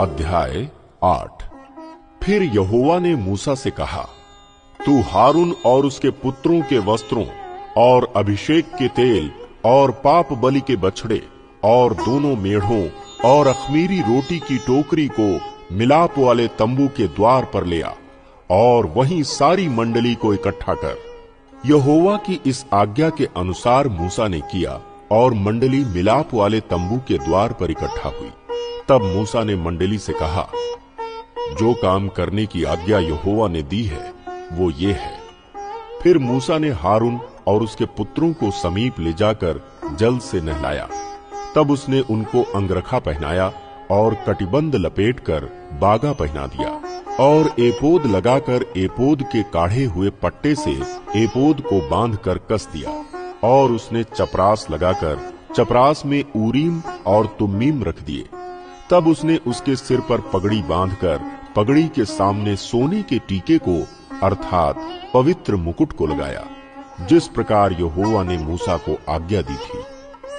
अध्याय 8। फिर यहोवा ने मूसा से कहा, तू हारून और उसके पुत्रों के वस्त्रों और अभिषेक के तेल और पाप बलि के बछड़े और दोनों मेढ़ों और अख़मीरी रोटी की टोकरी को मिलाप वाले तंबू के द्वार पर ले आ और वहीं सारी मंडली को इकट्ठा कर। यहोवा की इस आज्ञा के अनुसार मूसा ने किया और मंडली मिलाप वाले तंबू के द्वार पर इकट्ठा हुई। तब मूसा ने मंडली से कहा, जो काम करने की आज्ञा यहोवा ने दी है वो ये है। फिर मूसा ने हारून और उसके पुत्रों को समीप ले जाकर जल से नहलाया। तब उसने उनको अंगरखा पहनाया और कटिबंध लपेटकर बागा पहना दिया और एपोद लगाकर एपोद के काढ़े हुए पट्टे से एपोद को बांधकर कस दिया। और उसने चपरास लगाकर चपरास में ऊरीम और तुम्मीम रख दिए। तब उसने उसके सिर पर पगड़ी बांधकर पगड़ी के सामने सोने के टीके को अर्थात पवित्र मुकुट को लगाया, जिस प्रकार यहोवा ने मूसा को आज्ञा दी थी।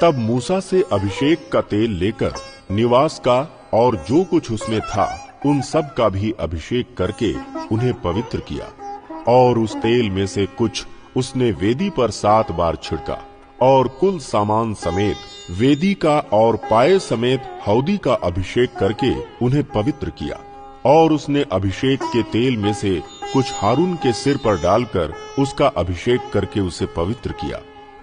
तब मूसा से अभिषेक का तेल लेकर निवास का और जो कुछ उसमें था उन सब का भी अभिषेक करके उन्हें पवित्र किया। और उस तेल में से कुछ उसने वेदी पर 7 बार छिड़का और कुल सामान समेत वेदी का और पाए समेत हौदी का अभिषेक करके उन्हें पवित्र किया। और उसने अभिषेक के तेल में से कुछ हारून के सिर पर डालकर उसका अभिषेक करके उसे पवित्र किया।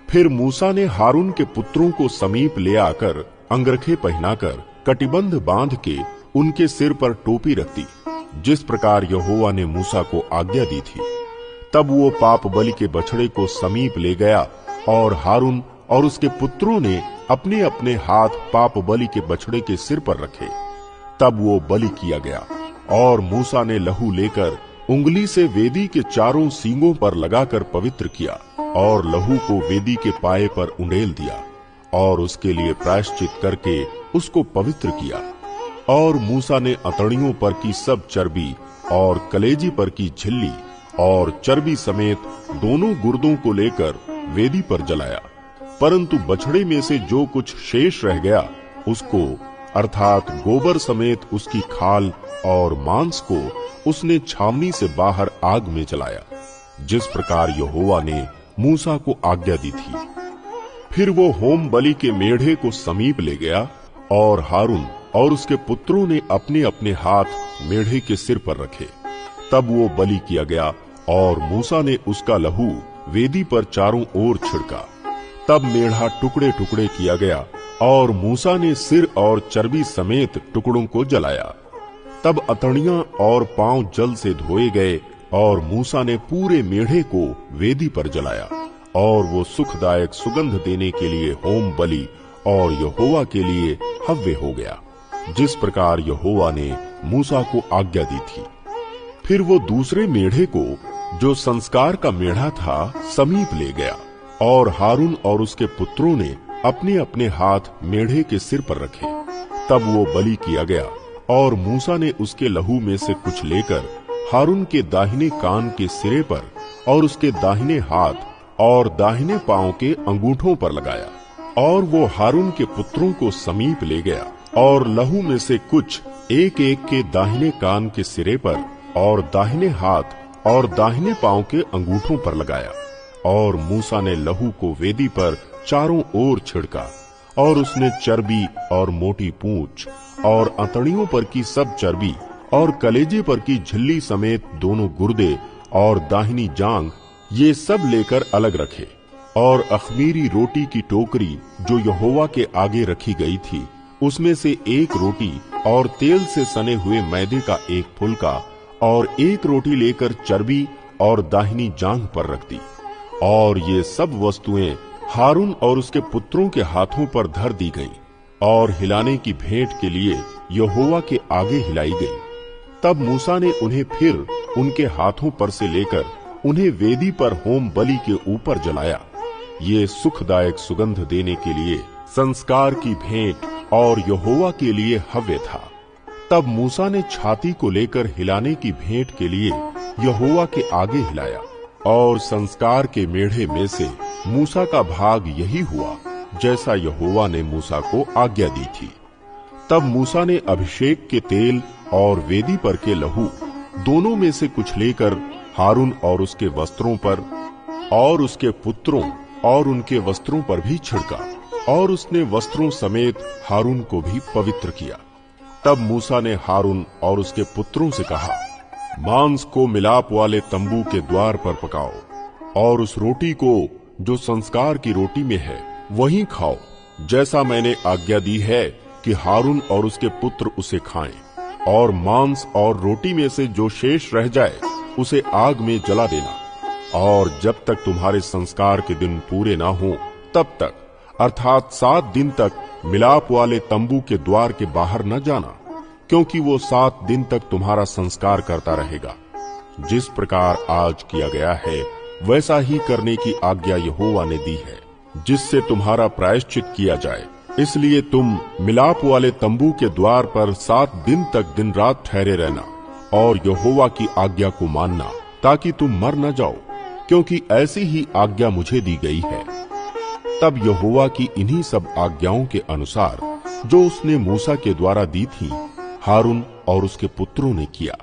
फिर मूसा ने हारून के पुत्रों को समीप ले आकर अंगरखे पहनाकर कटिबंध बांध के उनके सिर पर टोपी रख दी, जिस प्रकार यहोवा ने मूसा को आज्ञा दी थी। तब वो पाप बलि के बछड़े को समीप ले गया और हारून और उसके पुत्रों ने अपने अपने हाथ पाप बलि के बछड़े के सिर पर रखे। तब वो बलि किया गया और मूसा ने लहू लेकर उंगली से वेदी के चारों सींगों पर लगाकर पवित्र किया और लहू को वेदी के पाए पर उंडेल दिया और उसके लिए प्रायश्चित करके उसको पवित्र किया। और मूसा ने अतड़ियों पर की सब चर्बी और कलेजी पर की झिल्ली और चर्बी समेत दोनों गुर्दों को लेकर वेदी पर जलाया। परंतु बछड़े में से जो कुछ शेष रह गया उसको अर्थात गोबर समेत उसकी खाल और मांस को उसने छावनी से बाहर आग में जलाया, जिस प्रकार यहोवा ने मूसा को आज्ञा दी थी। फिर वो होम बलि के मेढ़े को समीप ले गया और हारून और उसके पुत्रों ने अपने अपने हाथ मेढ़े के सिर पर रखे। तब वो बलि किया गया और मूसा ने उसका लहू वेदी पर चारों ओर छिड़का। तब मेढ़ा टुकड़े टुकड़े किया गया और मूसा ने सिर और चर्बी समेत टुकड़ों को जलाया। तब अतड़ियां और पांव जल से धोए गए और मूसा ने पूरे मेढ़े को वेदी पर जलाया। और वो सुखदायक सुगंध देने के लिए होम बलि और यहोवा के लिए हव्य हो गया, जिस प्रकार यहोवा ने मूसा को आज्ञा दी थी। फिर वो दूसरे मेढ़े को, जो संस्कार का मेढ़ा था, समीप ले गया और हारून और उसके पुत्रों ने अपने अपने हाथ मेढ़े के सिर पर रखे। तब वो बलि किया गया और मूसा ने उसके लहू में से कुछ लेकर हारून के दाहिने कान के सिरे पर और उसके दाहिने हाथ और दाहिने पांव के अंगूठों पर लगाया। और वो हारून के पुत्रों को समीप ले गया और लहू में से कुछ एक एक के दाहिने कान के सिरे पर और दाहिने हाथ और दाहिने पांव के अंगूठों पर लगाया। और मूसा ने लहू को वेदी पर चारों ओर छिड़का। और उसने चर्बी और मोटी पूंछ और अतड़ियों पर की सब चर्बी और कलेजे पर की झिल्ली समेत दोनों गुर्दे और दाहिनी जांघ ये सब लेकर अलग रखे। और अख़मीरी रोटी की टोकरी जो यहोवा के आगे रखी गई थी, उसमें से एक रोटी और तेल से सने हुए मैदे का एक फुलका और एक रोटी लेकर चर्बी और दाहिनी जांघ पर रख दी। और ये सब वस्तुएं हारून और उसके पुत्रों के हाथों पर धर दी गईं और हिलाने की भेंट के लिए यहोवा के आगे हिलाई गई। तब मूसा ने उन्हें फिर उनके हाथों पर से लेकर उन्हें वेदी पर होम बलि के ऊपर जलाया। ये सुखदायक सुगंध देने के लिए संस्कार की भेंट और यहोवा के लिए हव्य था। तब मूसा ने छाती को लेकर हिलाने की भेंट के लिए यहोवा के आगे हिलाया। और संस्कार के मेढ़े में से मूसा का भाग यही हुआ जैसा यहोवा ने मूसा को आज्ञा दी थी। तब मूसा ने अभिषेक के तेल और वेदी पर के लहू दोनों में से कुछ लेकर हारून और उसके वस्त्रों पर और उसके पुत्रों और उनके वस्त्रों पर भी छिड़का, और उसने वस्त्रों समेत हारून को भी पवित्र किया। तब मूसा ने हारून और उसके पुत्रों से कहा, मांस को मिलाप वाले तंबू के द्वार पर पकाओ, और उस रोटी को जो संस्कार की रोटी में है वहीं खाओ, जैसा मैंने आज्ञा दी है कि हारून और उसके पुत्र उसे खाएं। और मांस और रोटी में से जो शेष रह जाए उसे आग में जला देना, और जब तक तुम्हारे संस्कार के दिन पूरे ना हो तब तक, अर्थात 7 दिन तक मिलाप वाले तंबू के द्वार के बाहर न जाना, क्योंकि वो 7 दिन तक तुम्हारा संस्कार करता रहेगा। जिस प्रकार आज किया गया है वैसा ही करने की आज्ञा यहोवा ने दी है, जिससे तुम्हारा प्रायश्चित किया जाए। इसलिए तुम मिलाप वाले तंबू के द्वार पर 7 दिन तक दिन रात ठहरे रहना और यहोवा की आज्ञा को मानना, ताकि तुम मर न जाओ, क्योंकि ऐसी ही आज्ञा मुझे दी गई है। तब यहोवा की इन्हीं सब आज्ञाओं के अनुसार जो उसने मूसा के द्वारा दी थी, हारून और उसके पुत्रों ने किया।